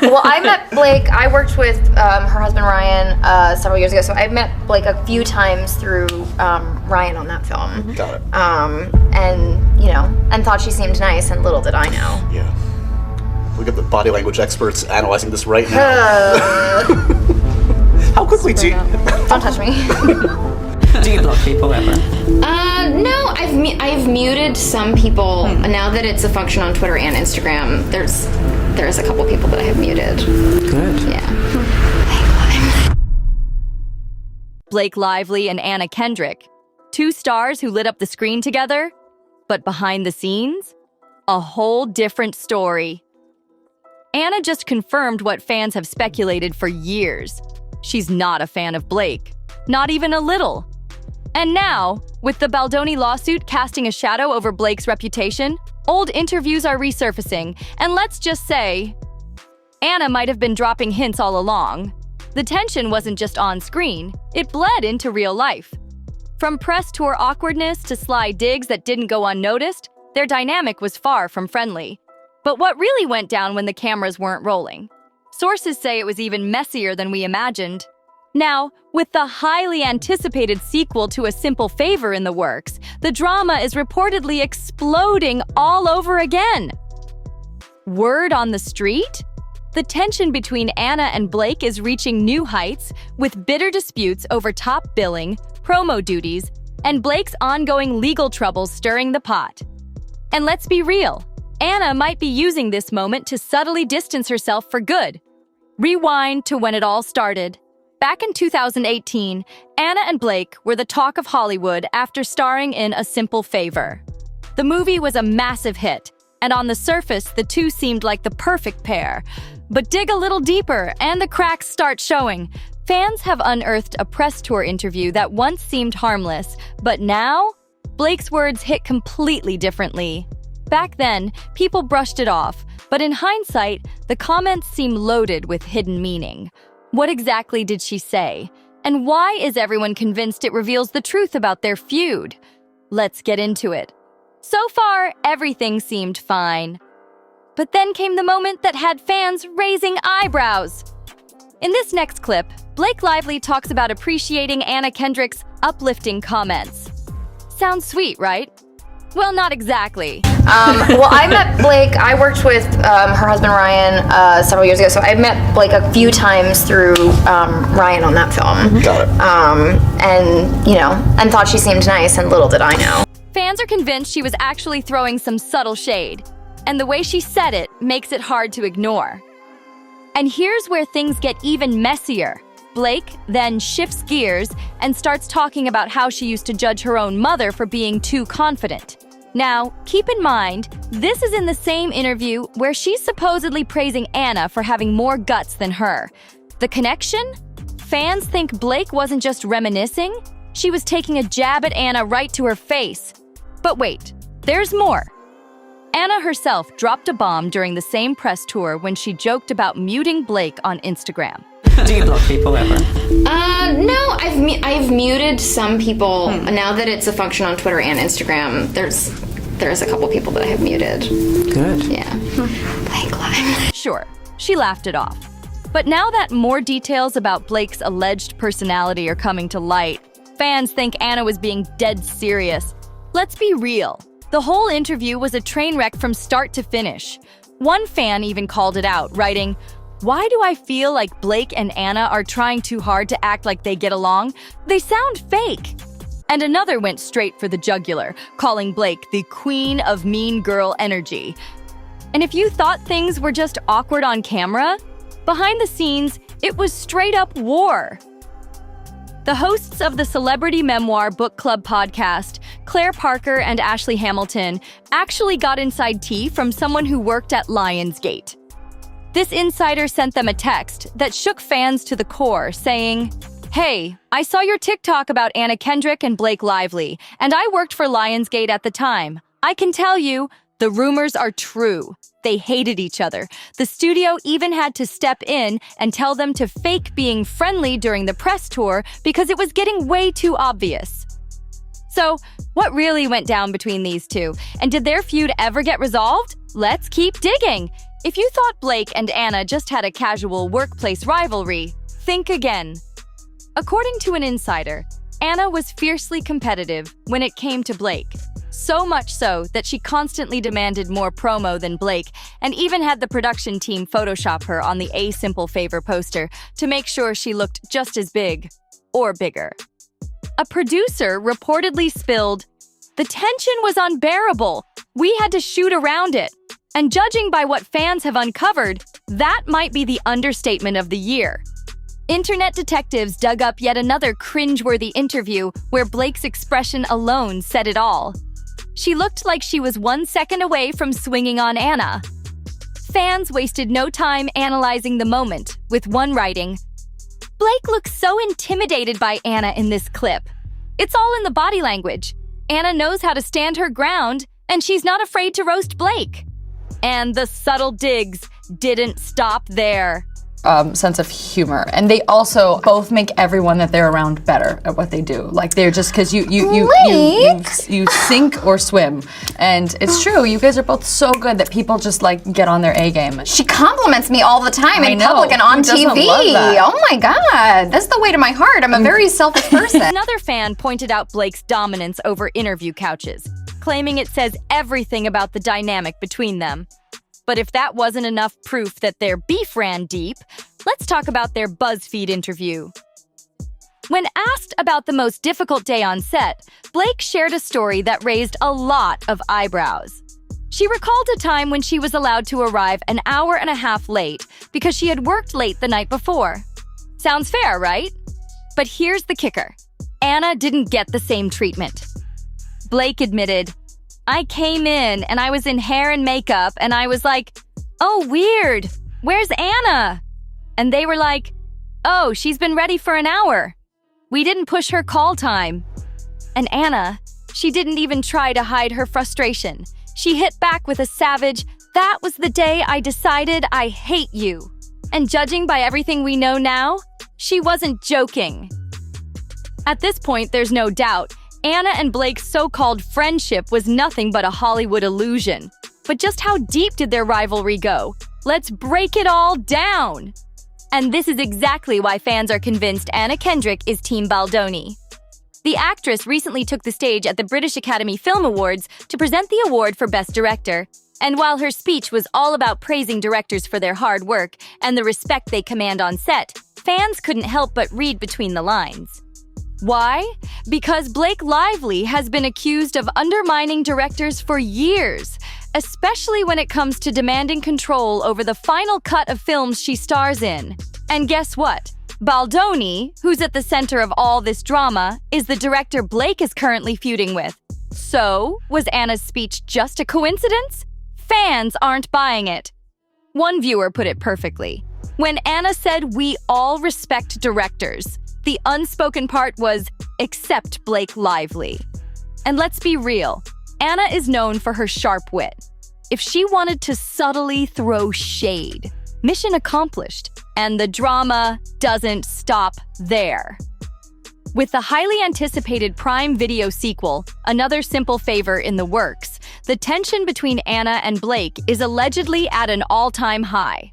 Well, I met Blake. I worked with her husband Ryan several years ago, so I met Blake a few times through Ryan on that film. Got it. And thought she seemed nice, and little did I know. Yeah. We got the body language experts analyzing this right now. How quickly do you... Don't touch me. Do you block people ever? No, I've muted some people. Now that it's a function on Twitter and Instagram, there's a couple people that I have muted. Good. Yeah. Blake Lively and Anna Kendrick, two stars who lit up the screen together, but behind the scenes, a whole different story. Anna just confirmed what fans have speculated for years. She's not a fan of Blake, not even a little. And now, with the Baldoni lawsuit casting a shadow over Blake's reputation, old interviews are resurfacing, and let's just say, Anna might have been dropping hints all along. The tension wasn't just on screen, it bled into real life. From press tour awkwardness to sly digs that didn't go unnoticed, their dynamic was far from friendly. But what really went down when the cameras weren't rolling? Sources say it was even messier than we imagined. Now, with the highly anticipated sequel to A Simple Favor in the works, the drama is reportedly exploding all over again. Word on the street? The tension between Anna and Blake is reaching new heights, with bitter disputes over top billing, promo duties, and Blake's ongoing legal troubles stirring the pot. And let's be real, Anna might be using this moment to subtly distance herself for good. Rewind to when it all started. Back in 2018, Anna and Blake were the talk of Hollywood after starring in A Simple Favor. The movie was a massive hit, and on the surface, the two seemed like the perfect pair. But dig a little deeper, and the cracks start showing. Fans have unearthed a press tour interview that once seemed harmless, but now, Blake's words hit completely differently. Back then, people brushed it off, but in hindsight, the comments seem loaded with hidden meaning. What exactly did she say? And why is everyone convinced it reveals the truth about their feud? Let's get into it. So far, everything seemed fine. But then came the moment that had fans raising eyebrows. In this next clip, Blake Lively talks about appreciating Anna Kendrick's uplifting comments. Sounds sweet, right? Well, not exactly. Well, I met Blake. I worked with her husband Ryan several years ago, so I met Blake a few times through Ryan on that film. Got it. And thought she seemed nice, and little did I know. Fans are convinced she was actually throwing some subtle shade, and the way she said it makes it hard to ignore. And here's where things get even messier. Blake then shifts gears and starts talking about how she used to judge her own mother for being too confident. Now, keep in mind, this is in the same interview where she's supposedly praising Anna for having more guts than her. The connection? Fans think Blake wasn't just reminiscing, she was taking a jab at Anna right to her face. But wait, there's more. Anna herself dropped a bomb during the same press tour when she joked about muting Blake on Instagram. Do you block people ever? No, I've muted some people. Now that it's a function on Twitter and Instagram, there's a couple people that I have muted. Good. Yeah. Blake Lively. Sure, she laughed it off. But now that more details about Blake's alleged personality are coming to light, fans think Anna was being dead serious. Let's be real. The whole interview was a train wreck from start to finish. One fan even called it out, writing, "Why do I feel like Blake and Anna are trying too hard to act like they get along? They sound fake." And another went straight for the jugular, calling Blake the queen of mean girl energy. And if you thought things were just awkward on camera, behind the scenes, it was straight up war. The hosts of the Celebrity Memoir Book Club podcast, Claire Parker and Ashley Hamilton, actually got inside tea from someone who worked at Lionsgate. This insider sent them a text that shook fans to the core, saying, "Hey, I saw your TikTok about Anna Kendrick and Blake Lively, and I worked for Lionsgate at the time. I can tell you, the rumors are true. They hated each other. The studio even had to step in and tell them to fake being friendly during the press tour because it was getting way too obvious." So, what really went down between these two? And did their feud ever get resolved? Let's keep digging. If you thought Blake and Anna just had a casual workplace rivalry, think again. According to an insider, Anna was fiercely competitive when it came to Blake. So much so that she constantly demanded more promo than Blake and even had the production team Photoshop her on the A Simple Favor poster to make sure she looked just as big or bigger. A producer reportedly spilled, "The tension was unbearable. We had to shoot around it." And judging by what fans have uncovered, that might be the understatement of the year. Internet detectives dug up yet another cringeworthy interview where Blake's expression alone said it all. She looked like she was 1 second away from swinging on Anna. Fans wasted no time analyzing the moment, with one writing, "Blake looks so intimidated by Anna in this clip. It's all in the body language. Anna knows how to stand her ground, and she's not afraid to roast Blake." And the subtle digs didn't stop there. Sense of humor, and they also both make everyone that they're around better at what they do. Like they're just because you sink or swim, and it's true. You guys are both so good that people just like get on their A game. She compliments me all the time in know. public and on Who doesn't TV. love that? Oh my God, that's the way to my heart. I'm a very selfish person. Another fan pointed out Blake's dominance over interview couches, claiming it says everything about the dynamic between them. But if that wasn't enough proof that their beef ran deep, let's talk about their BuzzFeed interview. When asked about the most difficult day on set, Blake shared a story that raised a lot of eyebrows. She recalled a time when she was allowed to arrive an hour and a half late because she had worked late the night before. Sounds fair, right? But here's the kicker. Anna didn't get the same treatment. Blake admitted, "I came in and I was in hair and makeup and I was like, 'Oh, weird. Where's Anna?' And they were like, 'Oh, she's been ready for an hour. We didn't push her call time.' And Anna, she didn't even try to hide her frustration. She hit back with a savage, 'That was the day I decided I hate you.' And judging by everything we know now, she wasn't joking." At this point, there's no doubt, Anna and Blake's so-called friendship was nothing but a Hollywood illusion. But just how deep did their rivalry go? Let's break it all down! And this is exactly why fans are convinced Anna Kendrick is Team Baldoni. The actress recently took the stage at the British Academy Film Awards to present the award for Best Director. And while her speech was all about praising directors for their hard work and the respect they command on set, fans couldn't help but read between the lines. Why? Because Blake Lively has been accused of undermining directors for years, especially when it comes to demanding control over the final cut of films she stars in. And guess what? Baldoni, who's at the center of all this drama, is the director Blake is currently feuding with. So, was Anna's speech just a coincidence? Fans aren't buying it. One viewer put it perfectly. When Anna said, "We all respect directors," the unspoken part was, "Except Blake Lively." And let's be real, Anna is known for her sharp wit. If she wanted to subtly throw shade, mission accomplished, and the drama doesn't stop there. With the highly anticipated Prime Video sequel, Another Simple Favor, in the works, the tension between Anna and Blake is allegedly at an all-time high.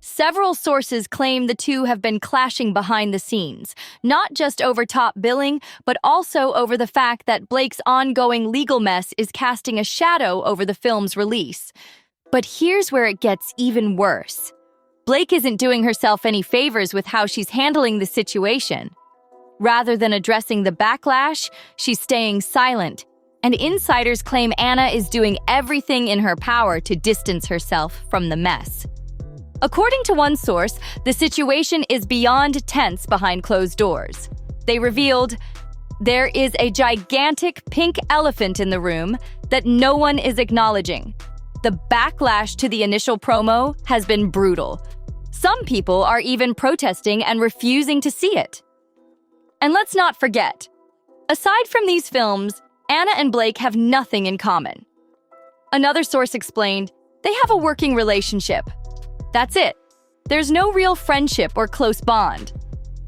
Several sources claim the two have been clashing behind the scenes, not just over top billing, but also over the fact that Blake's ongoing legal mess is casting a shadow over the film's release. But here's where it gets even worse. Blake isn't doing herself any favors with how she's handling the situation. Rather than addressing the backlash, she's staying silent, and insiders claim Anna is doing everything in her power to distance herself from the mess. According to one source, the situation is beyond tense behind closed doors. They revealed, "There is a gigantic pink elephant in the room that no one is acknowledging. The backlash to the initial promo has been brutal. Some people are even protesting and refusing to see it." And let's not forget, aside from these films, Anna and Blake have nothing in common. Another source explained, they have a working relationship. That's it. There's no real friendship or close bond.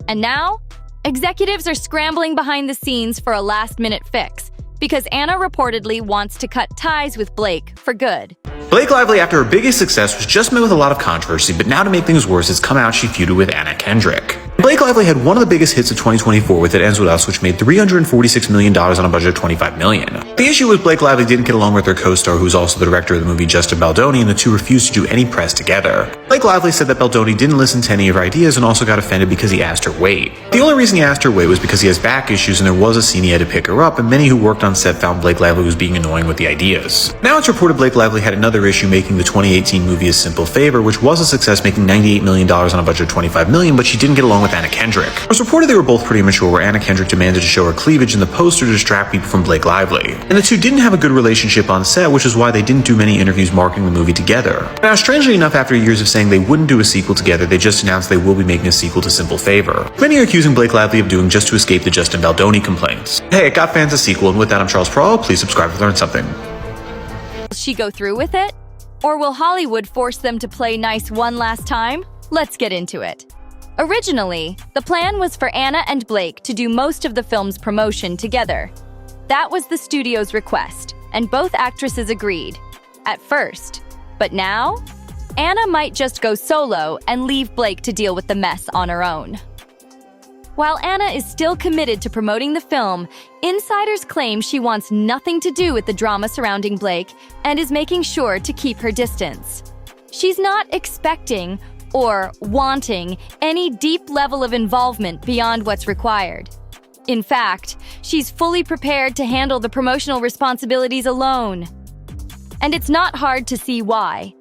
And now, executives are scrambling behind the scenes for a last-minute fix because Anna reportedly wants to cut ties with Blake for good. Blake Lively, after her biggest success, was just met with a lot of controversy, but now to make things worse, it's come out she feuded with Anna Kendrick. Blake Lively had one of the biggest hits of 2024 with It Ends With Us, which made $346 million on a budget of $25 million. The issue was Blake Lively didn't get along with her co-star, who's also the director of the movie, Justin Baldoni, and the two refused to do any press together. Blake Lively said that Baldoni didn't listen to any of her ideas and also got offended because he asked her wait. The only reason he asked her wait was because he has back issues and there was a scene he had to pick her up, and many who worked on set found Blake Lively was being annoying with the ideas. Now it's reported Blake Lively had another issue making the 2018 movie A Simple Favor, which was a success, making $98 million on a budget of $25 million, but she didn't get along with Anna Kendrick. It was reported they were both pretty immature, where Anna Kendrick demanded to show her cleavage in the poster to distract people from Blake Lively. And the two didn't have a good relationship on set, which is why they didn't do many interviews marketing the movie together. Now, strangely enough, after years of saying they wouldn't do a sequel together, they just announced they will be making a sequel to Simple Favor. Many are accusing Blake Lively of doing just to escape the Justin Baldoni complaints. Hey, it got fans a sequel, and with that, I'm Charles Prowl. Please subscribe to learn something. Will she go through with it? Or will Hollywood force them to play nice one last time? Let's get into it. Originally, the plan was for Anna and Blake to do most of the film's promotion together. That was the studio's request, and both actresses agreed. At first. But now, Anna might just go solo and leave Blake to deal with the mess on her own. While Anna is still committed to promoting the film, insiders claim she wants nothing to do with the drama surrounding Blake and is making sure to keep her distance. She's not expecting or wanting any deep level of involvement beyond what's required. In fact, she's fully prepared to handle the promotional responsibilities alone. And it's not hard to see why.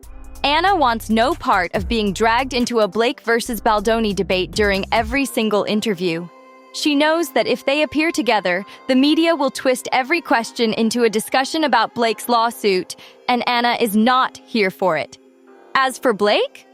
Anna wants no part of being dragged into a Blake versus Baldoni debate during every single interview. She knows that if they appear together, the media will twist every question into a discussion about Blake's lawsuit, and Anna is not here for it. As for Blake,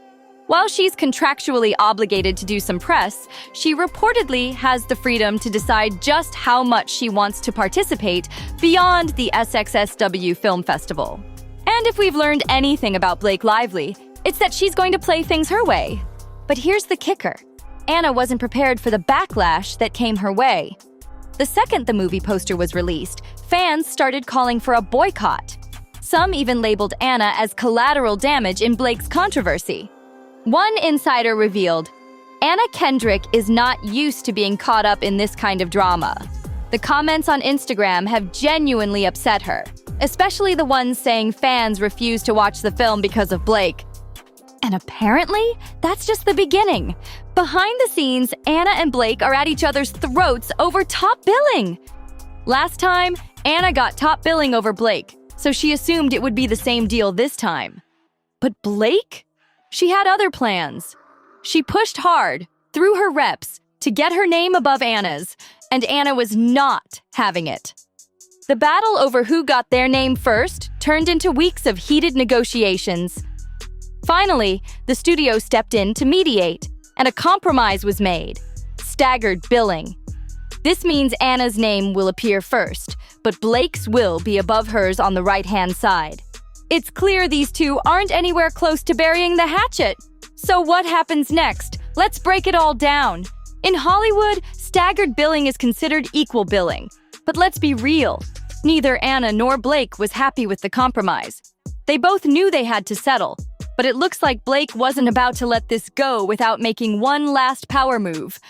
while she's contractually obligated to do some press, she reportedly has the freedom to decide just how much she wants to participate beyond the SXSW Film Festival. And if we've learned anything about Blake Lively, it's that she's going to play things her way. But here's the kicker. Anna wasn't prepared for the backlash that came her way. The second the movie poster was released, fans started calling for a boycott. Some even labeled Anna as collateral damage in Blake's controversy. One insider revealed, Anna Kendrick is not used to being caught up in this kind of drama. The comments on Instagram have genuinely upset her, especially the ones saying fans refuse to watch the film because of Blake. And apparently, that's just the beginning. Behind the scenes, Anna and Blake are at each other's throats over top billing. Last time, Anna got top billing over Blake, so she assumed it would be the same deal this time. But Blake? She had other plans. She pushed hard, through her reps, to get her name above Anna's, and Anna was not having it. The battle over who got their name first turned into weeks of heated negotiations. Finally, the studio stepped in to mediate, and a compromise was made: staggered billing. This means Anna's name will appear first, but Blake's will be above hers on the right-hand side. It's clear these two aren't anywhere close to burying the hatchet. So what happens next? Let's break it all down. In Hollywood, staggered billing is considered equal billing. But let's be real. Neither Anna nor Blake was happy with the compromise. They both knew they had to settle, but it looks like Blake wasn't about to let this go without making one last power move.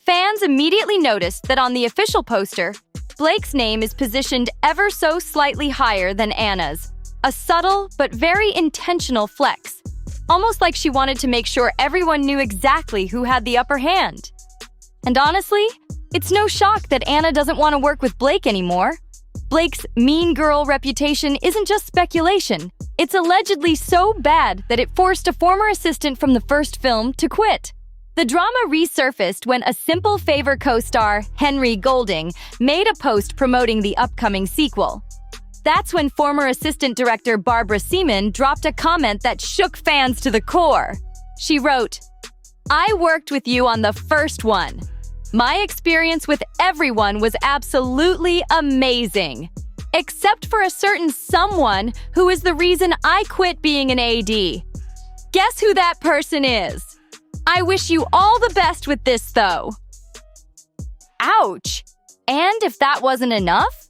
Fans immediately noticed that on the official poster, Blake's name is positioned ever so slightly higher than Anna's. A subtle but very intentional flex, almost like she wanted to make sure everyone knew exactly who had the upper hand. And honestly, it's no shock that Anna doesn't want to work with Blake anymore. Blake's mean girl reputation isn't just speculation. It's allegedly so bad that it forced a former assistant from the first film to quit. The drama resurfaced when A Simple Favor co-star Henry Golding made a post promoting the upcoming sequel. That's when former assistant director Barbara Seaman dropped a comment that shook fans to the core. She wrote, "I worked with you on the first one. My experience with everyone was absolutely amazing. Except for a certain someone who is the reason I quit being an AD. Guess who that person is? I wish you all the best with this, though." Ouch! And if that wasn't enough,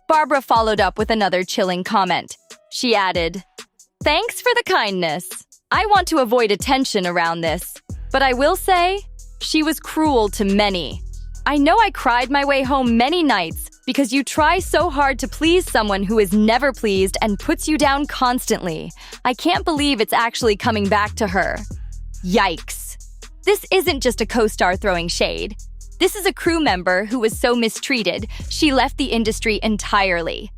Barbara followed up with another chilling comment. She added, Thanks for the kindness. I want to avoid attention around this, but I will say, she was cruel to many. I know I cried my way home many nights because you try so hard to please someone who is never pleased and puts you down constantly. I can't believe it's actually coming back to her. Yikes. This isn't just a co-star throwing shade. This is a crew member who was so mistreated, she left the industry entirely.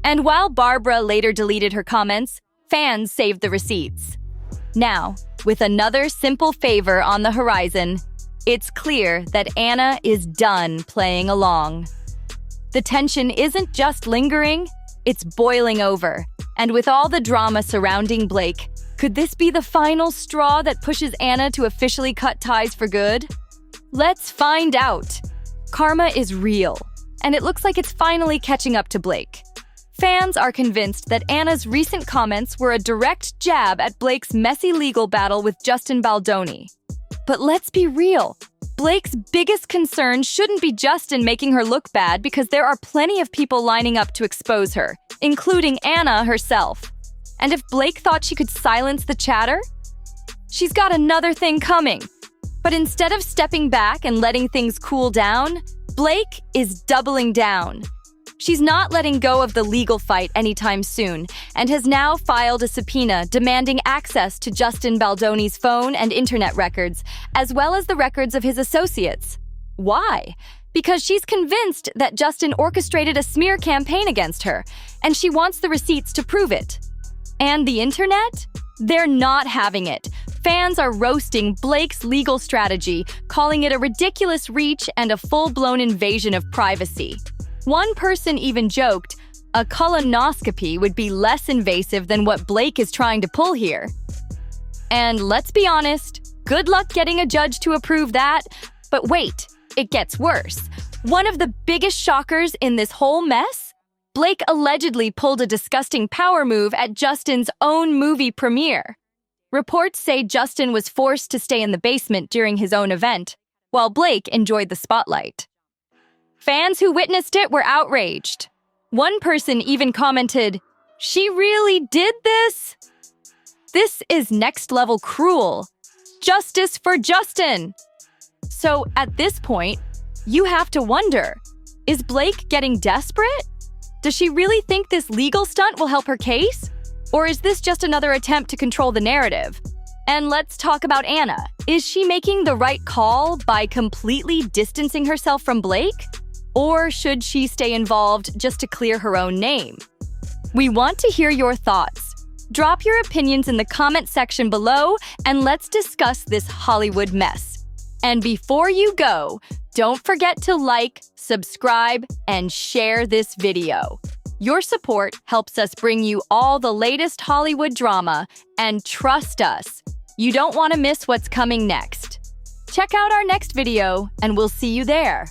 And while Barbara later deleted her comments, fans saved the receipts. Now, with another simple favor on the horizon, it's clear that Anna is done playing along. The tension isn't just lingering, it's boiling over. And with all the drama surrounding Blake, could this be the final straw that pushes Anna to officially cut ties for good? Let's find out. Karma is real, and it looks like it's finally catching up to Blake. Fans are convinced that Anna's recent comments were a direct jab at Blake's messy legal battle with Justin Baldoni. But let's be real. Blake's biggest concern shouldn't be Justin making her look bad because there are plenty of people lining up to expose her, including Anna herself. And if Blake thought she could silence the chatter, she's got another thing coming. But instead of stepping back and letting things cool down, Blake is doubling down. She's not letting go of the legal fight anytime soon and has now filed a subpoena demanding access to Justin Baldoni's phone and internet records, as well as the records of his associates. Why? Because she's convinced that Justin orchestrated a smear campaign against her, and she wants the receipts to prove it. And the internet? They're not having it. Fans are roasting Blake's legal strategy, calling it a ridiculous reach and a full-blown invasion of privacy. One person even joked, a colonoscopy would be less invasive than what Blake is trying to pull here. And let's be honest, good luck getting a judge to approve that. But wait, it gets worse. One of the biggest shockers in this whole mess? Blake allegedly pulled a disgusting power move at Justin's own movie premiere. Reports say Justin was forced to stay in the basement during his own event, while Blake enjoyed the spotlight. Fans who witnessed it were outraged. One person even commented, "She really did this? This is next-level cruel. Justice for Justin." So at this point, you have to wonder, is Blake getting desperate? Does she really think this legal stunt will help her case? Or is this just another attempt to control the narrative? And let's talk about Anna. Is she making the right call by completely distancing herself from Blake? Or should she stay involved just to clear her own name? We want to hear your thoughts. Drop your opinions in the comment section below, and let's discuss this Hollywood mess. And before you go, don't forget to like, subscribe, and share this video. Your support helps us bring you all the latest Hollywood drama, and trust us, you don't want to miss what's coming next. Check out our next video, and we'll see you there.